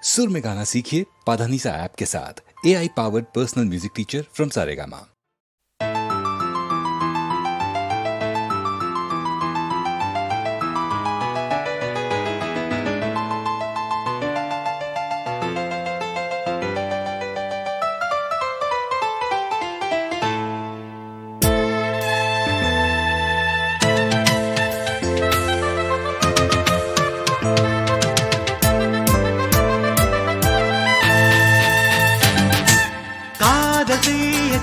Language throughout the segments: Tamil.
सुर में गाना सीखिए पाधानीसा ऐप के साथ। AI powered personal music teacher from Saregama.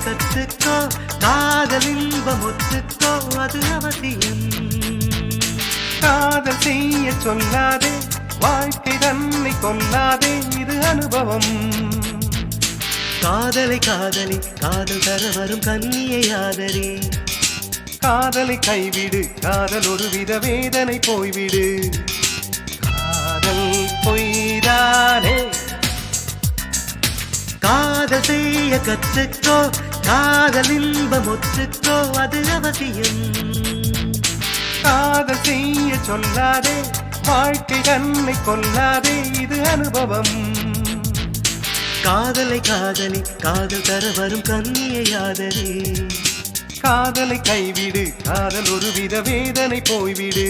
கத்துக்கோ காதல் இன்பம் ஒத்துக்கோ அது அவசியம். காதல் செய்ய சொல்லாதே வாழ்க்கை தன்னை கொல்லாதே இது அனுபவம். காதலை காதலி காதல் தர வரும் கன்னியை ஆதரி. காதலை கைவிடு காதல் ஒருவித வேதனை போய்விடு. காதல் பொய்தானே. காதல் செய்ய கத்துக்கோ காதல் இன்பம் ஒத்துக்கோ அது அவசியம். காதல் செய்ய சொல்லாதே வாழ்க்கை தன்னை கொல்லாதே இது அனுபவம். காதலை காதலி காதல் தர வரும் கன்னியை ஆதரி. காதலை கைவிடு காதல் ஒருவித வேதனை போய்விடு.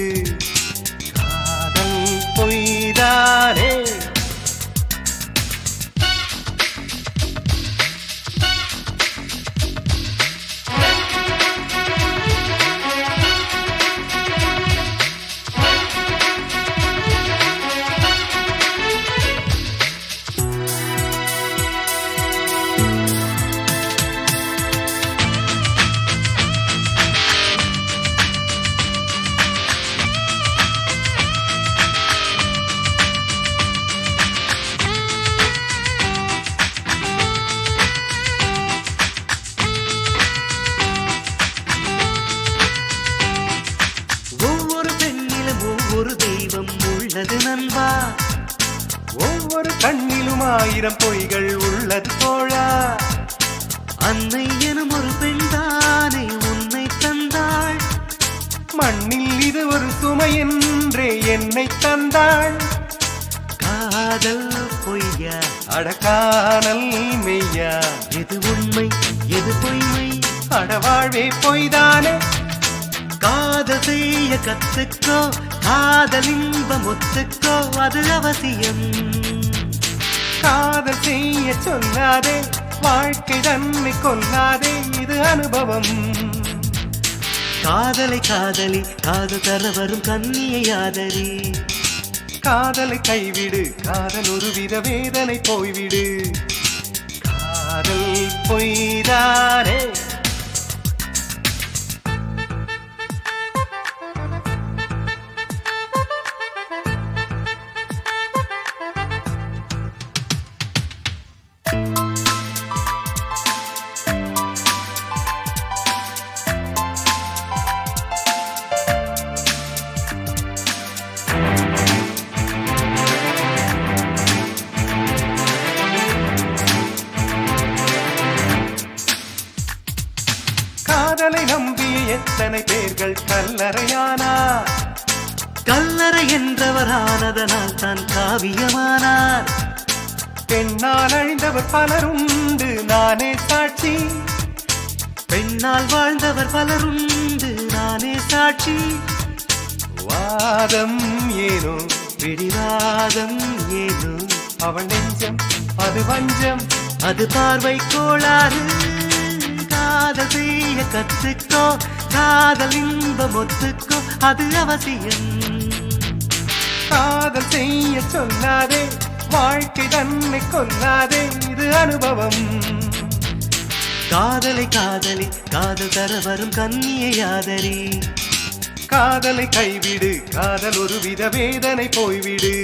காதல் பொய்தானே. ஒரு தெய்வம் உள்ளது நண்பா. ஒவ்வொரு கண்ணிலும் ஆயிரம் பொய்கள் உள்ளது தோழா. அன்னை எனும் ஒரு பெண்தானே உன்னை தந்தாள். மண்ணில் இது ஒரு சுமை என்றே என்னை தந்தாள். காதல் பொய்யா அடக்கானல் மெய்யா. எது உண்மை எது பொய்மை அடவாழ்வே பொய்தானே. காதல் செய்ய கத்துக்கோ காதல் இன்பம் ஒத்துக்கோ அது அவசியம். காதல் செய்ய சொல்லாதே வாழ்க்கை தன்னை கொல்லாதே இது அனுபவம். காதலை காதலி காதல் தர வரும் கன்னியை ஆதரி. காதலை கைவிடு காதல் ஒருவித வேதனை போய்விடு. காதல் பொய்தானே. காதலை நம்பிய எத்தனை பேர்கள் கல்லறையானார். கல்லறை என்றவர் ஆனதனால் தான் காவியமானார். பெண்ணால் அழிந்தவர் பலருண்டு நானே சாட்சி. பெண்ணால் வாழ்ந்தவர் பலருண்டு நானே சாட்சி. வாதம் ஏனோ பிடிவாதம் ஏனோ அவள் நெஞ்சம் அது வஞ்சம் அது பார்வை கோளாறு. காதல் செய்ய கத்துக்கோ காதல் இன்பம் ஒத்துக்கோ அது அவசியம். காதல் செய்ய சொல்லாதே வாழ்க்கை தன்னை கொல்லாதே இது அனுபவம். காதலை காதலி காதல் தர வரும் கன்னியை ஆதரி. காதலை கைவிடு காதல் ஒருவித வேதனை போய்விடு.